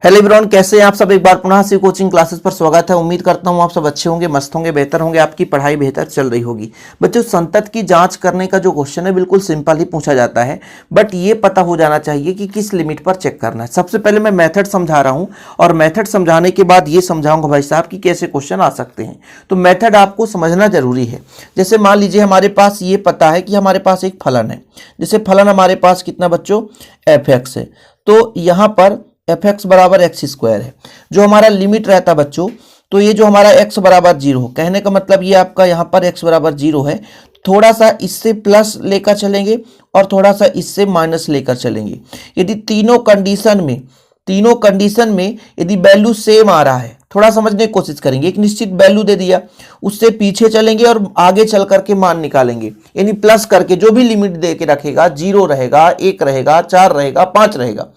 Hello everyone, कैसे हैं आप सब। एक बार पुनः से कोचिंग क्लासेस पर स्वागत है। उम्मीद करता हूं आप सब अच्छे होंगे, मस्त होंगे, बेहतर होंगे, आपकी पढ़ाई बेहतर चल रही होगी। बच्चों, संतत की जांच करने का जो क्वेश्चन है बिल्कुल सिंपल ही पूछा जाता है, बट ये पता हो जाना चाहिए कि किस लिमिट पर चेक करना है। सबसे पहले मैं मेथड समझा रहा हूं और मेथड समझाने के बाद ये समझाऊंगा भाई साहब कि कैसे क्वेश्चन आ सकते हैं। तो मेथड आपको समझना जरूरी है। जैसे मान लीजिए हमारे पास ये पता है कि हमारे पास एक फलन है। जैसे फलन हमारे पास कितना बच्चों, एफ एक्स है। तो यहाँ पर एफ एक्स बराबर एक्स स्क्वायर है। जो हमारा लिमिट रहता बच्चों, तो ये जो हमारा x बराबर 0, कहने का मतलब ये आपका यहाँ पर x बराबर 0 है। थोड़ा सा इससे प्लस लेकर चलेंगे और थोड़ा सा इससे माइनस लेकर चलेंगे। यदि तीनों कंडीशन में यदि वैल्यू सेम आ रहा है, थोड़ा समझने की कोशिश करेंगे। एक निश्चित वैल्यू दे दिया, उससे पीछे चलेंगे और आगे चल करके मान निकालेंगे, यानी प्लस करके जो भी लिमिट दे के रखेगा, 0 रहेगा, 1 रहेगा, 4 रहेगा, 5 रहेगा,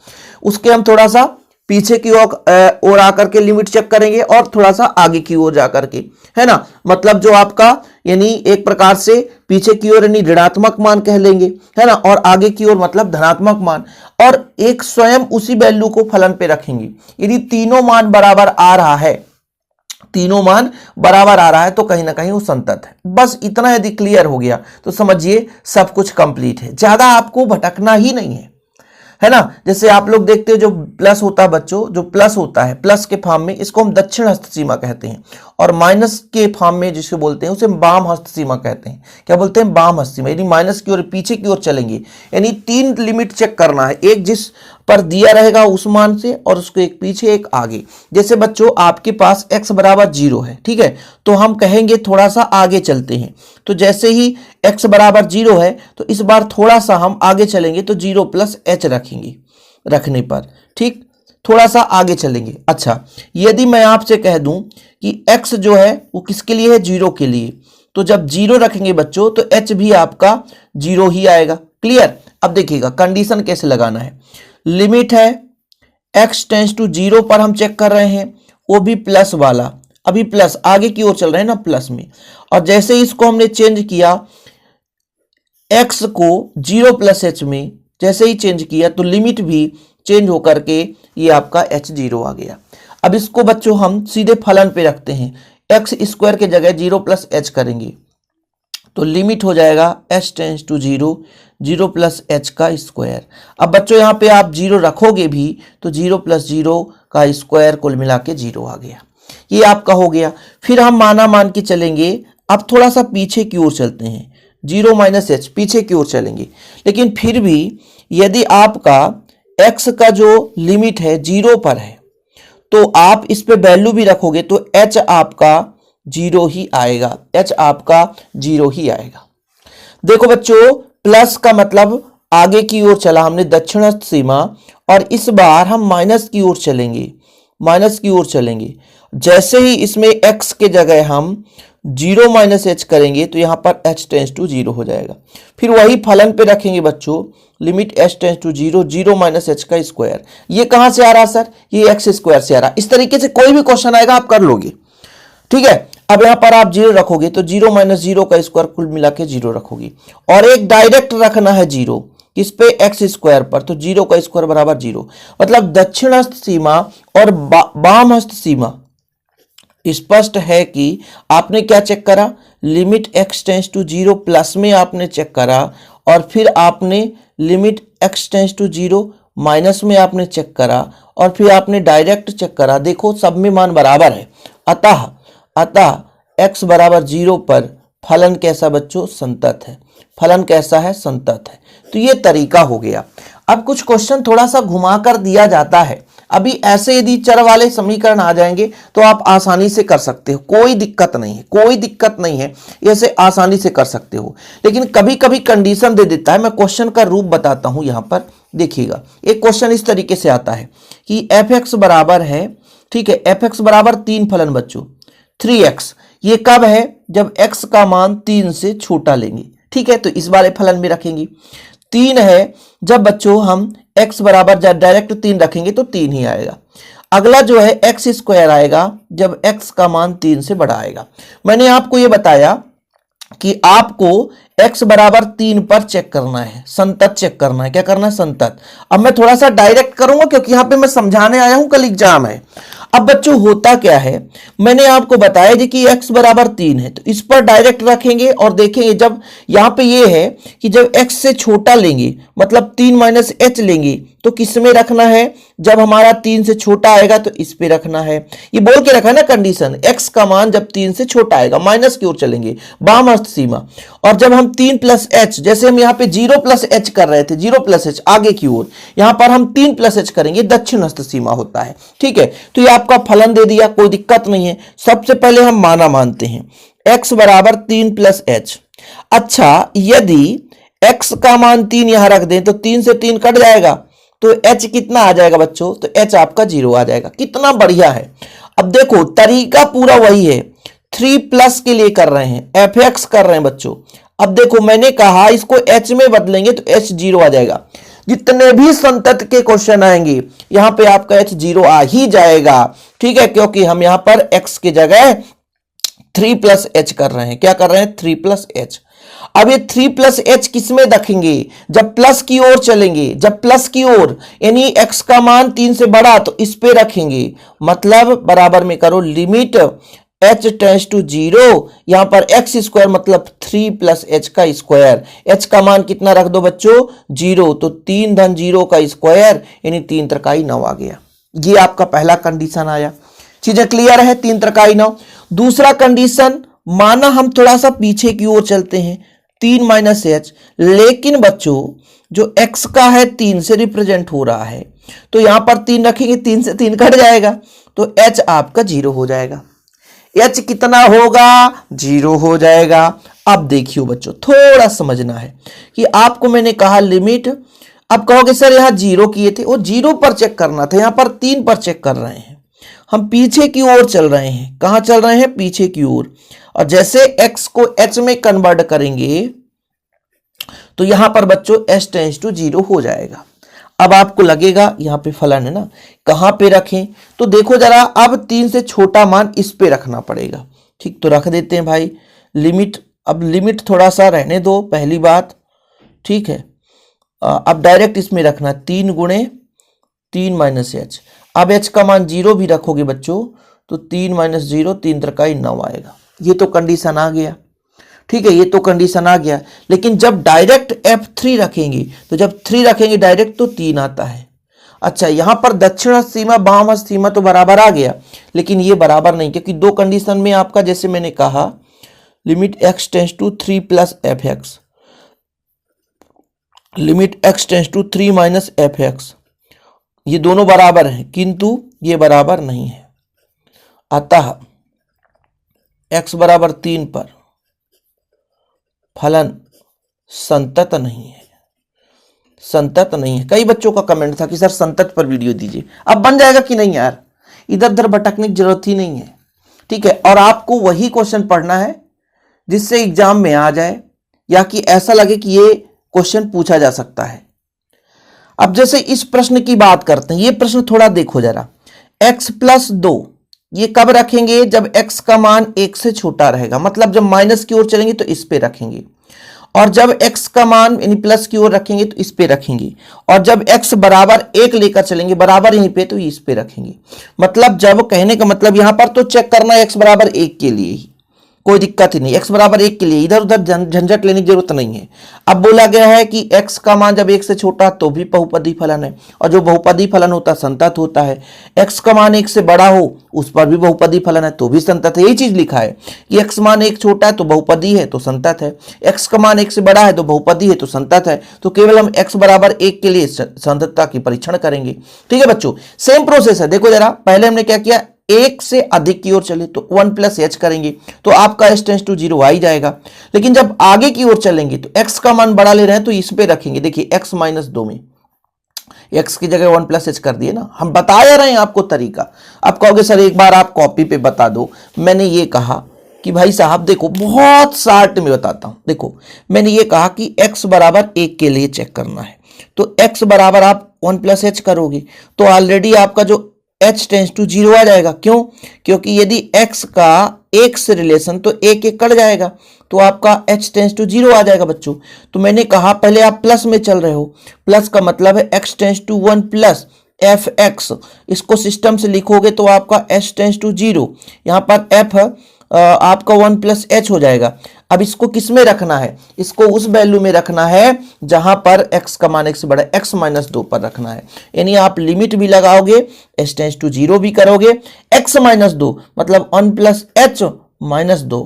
उसके हम थोड़ा सा पीछे की ओर आकर के लिमिट चेक करेंगे और थोड़ा सा आगे की ओर जाकर के, है ना। मतलब जो आपका यानी एक प्रकार से पीछे की ओर यानी ऋणात्मक मान कह लेंगे, है ना, और आगे की ओर मतलब धनात्मक मान, और एक स्वयं उसी वैल्यू को फलन पे रखेंगे। यदि तीनों मान बराबर आ रहा है तो कहीं ना कहीं वो संतत है। बस इतना यदि क्लियर हो गया तो समझिए सब कुछ कंप्लीट है। ज्यादा आपको भटकना ही नहीं है ना। जैसे आप लोग देखते हो जो प्लस होता है बच्चों, जो प्लस होता है प्लस के फॉर्म में, इसको हम दक्षिण हस्त सीमा कहते हैं, और माइनस के फॉर्म में जिसे बोलते हैं उसे वाम हस्त सीमा कहते हैं। क्या बोलते हैं? वाम हस्त सीमा। यानी माइनस की ओर पीछे की ओर चलेंगे, यानी 3 लिमिट चेक करना है, एक जिस पर दिया रहेगा उस मान से, और उसको एक पीछे एक आगे। जैसे बच्चों आपके पास x बराबर 0 है, ठीक है, तो हम कहेंगे थोड़ा सा आगे चलते हैं। तो जैसे ही x बराबर 0 है तो इस बार थोड़ा सा हम आगे चलेंगे, तो 0 प्लस h रखेंगे, रखने पर ठीक थोड़ा सा आगे चलेंगे। अच्छा, यदि मैं आपसे कह दूं कि x जो है वो किसके लिए है? 0 के लिए। तो जब 0 रखेंगे बच्चों तो h भी आपका 0 ही आएगा। क्लियर? अब देखिएगा कंडीशन कैसे लगाना है। लिमिट है x टेंस टू 0 पर हम चेक कर रहे हैं, वो भी प्लस वाला, अभी प्लस आगे की ओर चल रहे हैं ना, प्लस में। और जैसे इसको हमने चेंज किया, x को 0 प्लस h में जैसे ही चेंज किया तो लिमिट भी चेंज होकर के ये आपका h 0 आ गया। अब इसको बच्चों हम सीधे फलन पे रखते हैं, एक्स स्क्वायर के जगह 0 प्लस h करेंगे तो लिमिट हो जाएगा h tends to 0, 0 plus h का स्क्वायर। अब बच्चों यहाँ पे आप 0 रखोगे भी तो 0 प्लस 0 का स्क्वायर कुल मिला के 0 आ गया। ये आपका हो गया। फिर हम मान के चलेंगे। अब थोड़ा सा पीछे की ओर चलते हैं, 0 माइनस h पीछे की ओर चलेंगे। लेकिन फिर भी यदि आपका x का जो लिमिट है 0 पर है तो आप इस पे वैल्यू भी रखोगे तो h आपका 0 ही आएगा, h आपका 0 ही आएगा। देखो बच्चों, प्लस का मतलब आगे की ओर चला हमने दक्षिणस्थ सीमा, और इस बार हम माइनस की ओर चलेंगे। जैसे ही इसमें x के जगह हम 0 माइनस h करेंगे तो यहां पर h टेंस टू 0 हो जाएगा। फिर वही फलन पे रखेंगे बच्चों, limit h tends to 0, 0 minus h का स्क्वायर। ये कहां से आ रहा सर? ये x स्क्वायर से आ रहा। इस तरीके से कोई भी क्वेश्चन आएगा आप कर लोगे, ठीक है। अब यहां पर आप 0 रखोगे तो 0 माइनस 0 का स्क्वायर कुल मिला के 0 रखोगे, और एक डायरेक्ट रखना है 0 किस पे? एक्स स्क्वायर पर, तो 0 का स्क्वायर बराबर 0। मतलब दक्षिणस्थ सीमा और वामहस्त सीमा स्पष्ट है कि आपने क्या चेक करा? Limit x tends to 0 plus में आपने चेक करा, और फिर आपने limit x tends to 0 minus में आपने चेक करा, और फिर आपने डायरेक्ट चेक करा। देखो सब में मान बराबर है, अतः x बराबर 0 पर फलन कैसा बच्चों? संतत है। फलन कैसा है? संतत है। तो ये तरीका हो गया। अब कुछ क्वेश्चन थोड़ा सा घुमाकर दिया जाता है। अभी ऐसे यदि चर वाले समीकरण आ जाएंगे तो आप आसानी से कर सकते हो, कोई दिक्कत नहीं है, ऐसे आसानी से कर सकते हो। लेकिन कभी कभी कंडीशन दे देता है। मैं क्वेश्चन का रूप बताता हूं। यहां पर देखिएगा, एक क्वेश्चन इस तरीके से आता है कि एफ एक्स बराबर है, ठीक है, एफ एक्स बराबर 3 फलन बच्चों 3x। ये कब है? जब x का मान 3 से छोटा लेंगे, ठीक है, तो इस वाले फलन में रखेंगे। 3 है जब बच्चों हम x बराबर जब डायरेक्ट 3 रखेंगे तो 3 ही आएगा। अगला जो है x स्क्वायर आएगा जब x का मान 3 से बड़ा आएगा। मैंने आपको ये बताया कि आपको x बराबर 3 पर चेक करना है, संतत चेक करना है। क्या करना है? संतत। अब मैं थोड़ा सा डायरेक्ट करूंगा क्योंकि यहां पे मैं समझाने आया हूं, कल एग्जाम है। अब बच्चों होता क्या है, मैंने आपको बताया जी कि x बराबर 3 है, तो इस पर डायरेक्ट रखेंगे और देखेंगे जब यहां पे ये है कि जब x से छोटा लेंगे मतलब 3 माइनस एच लेंगे तो किस में रखना है? जब हमारा 3 से छोटा आएगा तो इस पे रखना है। ये बोल के रखा है ना कंडीशन, x का मान जब 3 से छोटा आएगा माइनस की ओर चलेंगे, वामहस्त सीमा। और जब हम 3 प्लस एच, जैसे हम यहाँ पे 0 प्लस एच कर रहे थे, 0 प्लस एच आगे की ओर, यहां पर हम 3 प्लस एच करेंगे, दक्षिणस्थ सीमा होता है। ठीक है, तो ये आपका फलन दे दिया, कोई दिक्कत नहीं है। सबसे पहले हम माना मानते हैं x बराबर 3 प्लस एच। अच्छा, यदि x का मान 3 यहां रख दें तो 3 से 3 कट जाएगा, तो h कितना आ जाएगा बच्चों? तो h आपका 0 आ जाएगा। कितना बढ़िया है। अब देखो तरीका पूरा वही है, 3 प्लस के लिए कर रहे हैं, fx कर रहे हैं बच्चों। अब देखो मैंने कहा इसको h में बदलेंगे तो h 0 आ जाएगा। जितने भी संतत के क्वेश्चन आएंगे यहां पे आपका h 0 आ ही जाएगा। ठीक है, क्योंकि हम यहां पर x की जगह 3 प्लस एच कर रहे हैं। क्या कर रहे हैं? 3 प्लस एच। अब ये 3 प्लस एच किसमें रखेंगे? जब प्लस की ओर चलेंगे, जब प्लस की ओर यानी x का मान 3 से बड़ा तो इस पे रखेंगे। मतलब बराबर में करो लिमिट h टेंड्स टू 0, यहां पर x स्क्वायर मतलब 3 प्लस एच का स्क्वायर। h का मान कितना रख दो बच्चों? 0, तो 3 धन 0 का स्क्वायर यानी 3 त्रिकाई 9 आ गया। ये आपका पहला कंडीशन आया। चीजें क्लियर है? 3 त्रिकाई 9। दूसरा कंडीशन, माना हम थोड़ा सा पीछे की ओर चलते हैं, 3 माइनस एच, लेकिन बच्चों जो x का है 3 से रिप्रेजेंट हो रहा है, तो यहां पर 3 रखेंगे, 3 से 3 कट जाएगा, तो h आपका 0 हो जाएगा। h कितना होगा? 0 हो जाएगा। अब देखियो बच्चों थोड़ा समझना है कि आपको मैंने कहा लिमिट, अब कहोगे सर यहां 0 किए थे, वो 0 पर चेक करना था, यहां पर 3 पर चेक कर रहे हैं। हम पीछे की ओर चल रहे हैं। कहां चल रहे हैं? पीछे की ओर। और जैसे x को h में कन्वर्ट करेंगे तो यहां पर बच्चों h टेंड्स टू 0 हो जाएगा। अब आपको लगेगा यहां पे फलन है ना, कहां पे रखें? तो देखो जरा, अब 3 से छोटा मान इस पे रखना पड़ेगा। ठीक, तो रख देते हैं भाई लिमिट। अब लिमिट थोड़ा सा रहने दो, पहली बात। ठीक है, अब डायरेक्ट इसमें रखना 3 गुणे 3 माइनस एच। अब h का मान 0 भी रखोगे बच्चों तो 3 माइनस 0 3 त्रिकाई 9 आएगा। ये तो कंडीशन आ गया। ठीक है, ये तो कंडीशन आ गया। लेकिन जब डायरेक्ट f3 रखेंगे, तो जब 3 रखेंगे डायरेक्ट तो 3 आता है। अच्छा, यहां पर दक्षिण सीमा वाम सीमा तो बराबर आ गया, लेकिन ये बराबर नहीं, क्योंकि दो कंडीशन में आपका, जैसे मैंने कहा limit x tends to 3 plus f x, limit x tends to 3 minus f x, ये दोनों बराबर हैं, किंतु ये बराबर नहीं है। अतः x बराबर 3 पर फलन संतत नहीं है, संतत नहीं है। कई बच्चों का कमेंट था कि सर संतत पर वीडियो दीजिए। अब बन जाएगा कि नहीं यार, इधर उधर भटकने की जरूरत ही नहीं है। ठीक है, और आपको वही क्वेश्चन पढ़ना है जिससे एग्जाम में आ जाए, या कि ऐसा लगे कि ये क्वेश्चन पूछा जा सकता है। अब जैसे इस प्रश्न की बात करते हैं, ये प्रश्न थोड़ा देखो जरा, x प्लस 2, ये कब रखेंगे? जब x का मान 1 से छोटा रहेगा, मतलब जब माइनस की ओर चलेंगे तो इस पे रखेंगे, और जब x का मान यानी प्लस की ओर रखेंगे तो इस पे रखेंगे, और जब x बराबर 1 लेकर चलेंगे बराबर यहीं पे तो इस पे रखेंगे। मतलब जब, कहने का मतलब यहां पर तो चेक करना है x बराबर 1 के लिए ही, कोई दिक्कत ही नहीं, x बराबर 1 के लिए इधर उधर झंझट लेने की जरूरत नहीं है। अब बोला गया है कि x का मान जब 1 से छोटा तो भी बहुपदी फलन है, और जो बहुपदी फलन होता है संतत होता है। x का मान 1 से बड़ा हो उस पर भी बहुपदी फलन है तो भी संतत है। यही चीज लिखा है कि x मान 1 छोटा है तो बहुपदी है तो संतत है, x का मान 1 से बड़ा है तो बहुपदी है तो संतत है। तो केवल हम x बराबर 1 के लिए संततता की परीक्षण करेंगे। ठीक है बच्चों, सेम प्रोसेस है। देखो जरा, पहले हमने क्या किया, 1 से अधिक की ओर चले तो 1 प्लस एच करेंगे तो आपका h टेंड्स टू 0 आ ही जाएगा। लेकिन जब आगे की ओर चलेंगे तो x का मान बड़ा ले रहे हैं तो इस पे रखेंगे। देखिए x माइनस 2 में x की जगह 1 प्लस एच कर दिए ना, हम बता रहे हैं आपको तरीका। आप कहोगे सर एक बार आप कॉपी पे बता दो। मैंने ये कहा कि भाई साहब देखो, बहुत शार्ट में बताता हूं। देखो मैंने ये कहा कि x बराबर 1 के लिए चेक करना है, तो x बराबर आप 1 प्लस एच करोगे तो ऑलरेडी आपका जो h टेंस टू 0 आ जाएगा। क्यों? क्योंकि यदि x का 1 से रिलेशन तो 1 1 कट जाएगा, तो आपका h टेंस टू 0 आ जाएगा बच्चों। तो मैंने कहा पहले आप प्लस में चल रहे हो, प्लस का मतलब है x tends to 1 plus fx, इसको सिस्टम से लिखोगे तो आपका h टेंस टू 0, यहाँ पर f आपका 1 प्लस h हो जाएगा। अब इसको किस में रखना है? इसको उस वैल्यू में रखना है जहां पर x का मान 1 से बड़ा, x माइनस 2 पर रखना है। यानी आप लिमिट भी लगाओगे, h टेंस टू 0 भी करोगे, x माइनस 2 मतलब 1 प्लस h माइनस 2।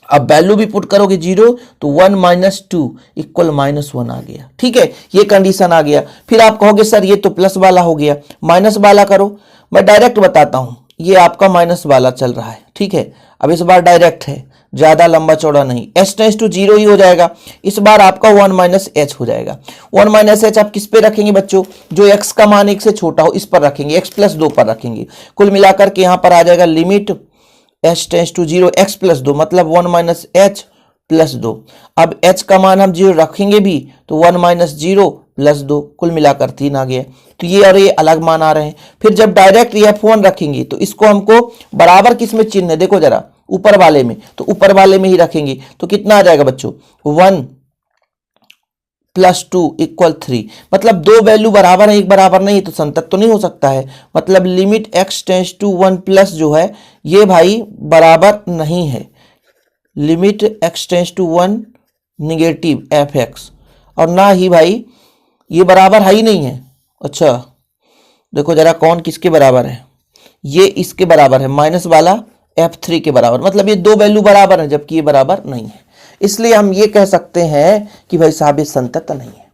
अब वैल्यू भी पुट करोगे 0 तो 1 माइनस 2 इक्वल माइनस 1 आ गया। ठीक है, ये कंडीशन आ गया। फिर आप कहोगे सर ये तो प्लस वाला हो गया, माइनस वाला करो। मैं डायरेक्ट बताता हूं, ये आपका माइनस वाला चल रहा है। ठीक है, अब इस बार डायरेक्ट है, ज्यादा लंबा चौड़ा नहीं, h टेंस टू 0 ही हो जाएगा। इस बार आपका 1 माइनस h हो जाएगा। 1 माइनस h आप किस पे रखेंगे बच्चों? जो x का मान 1 से छोटा हो इस पर रखेंगे, x प्लस 2 पर रखेंगे। कुल मिलाकर के यहां पर आ जाएगा limit h tends to 0 x plus 2 मतलब 1 माइनस h प्लस 2। अब h का मान हम 0 रखेंगे भी तो 1 माइनस 0 प्लस 2, कुल मिलाकर 3 आ गया। तो ये और ये अलग मान आ रहे हैं। फिर जब डायरेक्ट f1 रखेंगे तो इसको हमको बराबर किस में चिन्ह है, देखो जरा ऊपर वाले में, तो ऊपर वाले में ही रखेंगे। तो कितना आ जाएगा बच्चों? 1 प्लस 2 इक्वल 3। मतलब दो वैल्यू बराबर है, एक बराबर नहीं, तो संतत तो नहीं हो सकता है। मतलब limit x tends to 1 plus जो है ये भाई बराबर नहीं है। Limit x tends to 1 negative fx, और ना ही भाई ये बराबर है ही नहीं है। अच्छा देखो जरा कौन किसके बराबर है, ये इसके बराबर है, माइनस वाला f3 के बराबर। मतलब ये दो वैल्यू बराबर है जबकि ये बराबर नहीं है। इसलिए हम ये कह सकते हैं कि भाई साहब ये संतत नहीं है।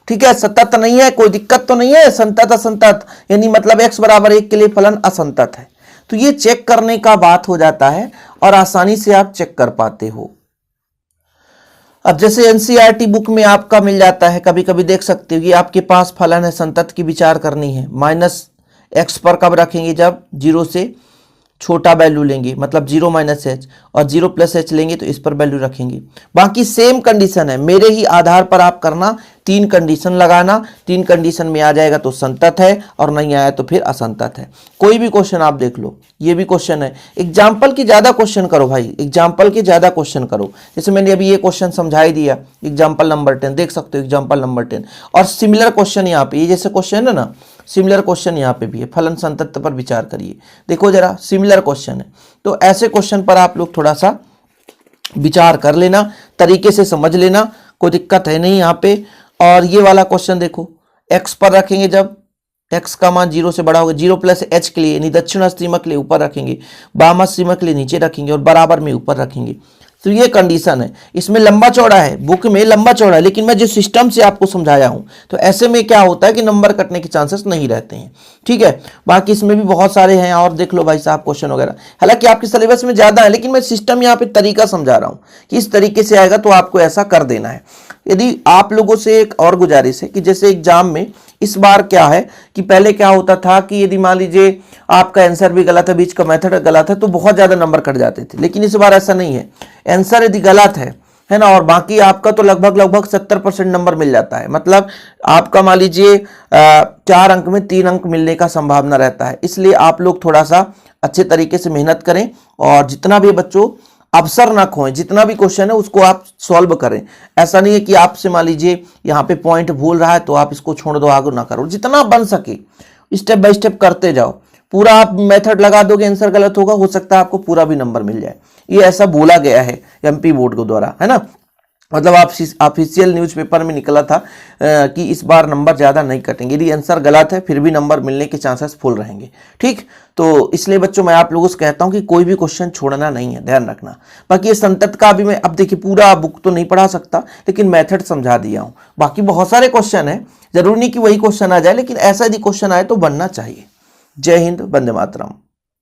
ठीक है, सतत नहीं है, कोई दिक्कत तो नहीं है। संतत असंतत यानी मतलब x बराबर 1 के लिए फलन असंतत है। तो ये चेक करने का बात हो जाता है और आसानी से आप चेक कर पाते हो। अब जैसे एनसीईआरटी बुक में आपका मिल जाता है, कभी कभी देख सकते हो, ये आपके पास फलन है, संतत की विचार करनी है। माइनस x पर कब रखेंगे? जब 0 से छोटा वैल्यू लेंगे, मतलब 0 माइनस h, और 0 प्लस h लेंगे तो इस पर वैल्यू रखेंगे। बाकी सेम कंडीशन है, मेरे ही आधार पर आप करना, 3 कंडीशन लगाना, 3 कंडीशन में आ जाएगा तो संतत है और नहीं आया तो फिर असंतत है। कोई भी क्वेश्चन आप देख लो, ये भी क्वेश्चन है। एग्जाम्पल की ज्यादा क्वेश्चन करो भाई, एग्जाम्पल के ज्यादा क्वेश्चन करो। जैसे मैंने अभी ये क्वेश्चन समझाई दिया, एग्जाम्पल नंबर 10 देख सकते हो, एग्जाम्पल नंबर 10। और सिमिलर क्वेश्चन यहाँ पे, ये जैसे क्वेश्चन है ना, सिमिलर क्वेश्चन यहाँ पे भी है, फलन संतत पर विचार करिए। देखो जरा सिमिलर क्वेश्चन है, तो ऐसे क्वेश्चन पर आप लोग थोड़ा सा विचार कर लेना, तरीके से समझ लेना, कोई दिक्कत है नहीं यहाँ पे। और ये वाला क्वेश्चन देखो, x पर रखेंगे जब x का मान 0 से बड़ा होगा, 0 प्लस h के लिए यानी दक्षिण सीमा के लिए ऊपर रखेंगे, वाम सीमा के लिए नीचे रखेंगे और बराबर में ऊपर रखेंगे। तो ये कंडीशन है। इसमें लंबा चौड़ा है, बुक में लंबा चौड़ा है, लेकिन मैं जो सिस्टम से आपको समझाया हूं तो ऐसे में क्या होता है कि नंबर कटने के चांसेस नहीं रहते हैं। ठीक है, बाकी इसमें भी बहुत सारे हैं और देख लो भाई साहब क्वेश्चन वगैरह। हालांकि आपके सिलेबस में ज्यादा है, लेकिन मैं सिस्टम यहाँ पे तरीका समझा रहा हूँ कि इस तरीके से आएगा तो आपको ऐसा कर देना है। यदि आप लोगों से एक और गुजारिश है कि जैसे एग्जाम में इस बार क्या है कि पहले क्या होता था कि यदि मान लीजिए आपका आंसर भी गलत है, बीच का मेथड गलत है, तो बहुत ज्यादा नंबर कट जाते थे। लेकिन इस बार ऐसा नहीं है, आंसर यदि गलत है ना, और बाकी आपका तो लगभग 70% नंबर मिल जाता है। मतलब आपका मान लीजिए 4 अंक में 3 अंक मिलने का संभावना रहता है। इसलिए आप लोग थोड़ा सा अच्छे तरीके से मेहनत करें और जितना भी बच्चों अवसर ना खोएं, जितना भी क्वेश्चन है उसको आप सॉल्व करें। ऐसा नहीं है कि आपसे मान लीजिए यहाँ पे पॉइंट भूल रहा है तो आप इसको छोड़ दो, आगे ना करो। जितना बन सके स्टेप बाय स्टेप करते जाओ। पूरा आप मेथड लगा दोगे, आंसर गलत होगा, हो सकता है आपको पूरा भी नंबर मिल जाए। ये ऐसा बोला गया है एमपी बोर्ड के द्वारा, है ना। मतलब आप ऑफिशियल न्यूज़पेपर में निकला था कि इस बार नंबर ज़्यादा नहीं कटेंगे। यदि आंसर गलत है फिर भी नंबर मिलने के चांसेस फुल रहेंगे। ठीक, तो इसलिए बच्चों मैं आप लोगों से कहता हूं कि कोई भी क्वेश्चन छोड़ना नहीं है, ध्यान रखना। बाकी ये संतत का भी मैं अब देखिए पूरा बुक तो नहीं पढ़ा सकता, लेकिन मेथड समझा दिया हूँ। बाकी बहुत सारे क्वेश्चन है, जरूरी नहीं कि वही क्वेश्चन आ जाए, लेकिन ऐसा यदि क्वेश्चन आए तो बनना चाहिए। जय हिंद, वंदे मातरम।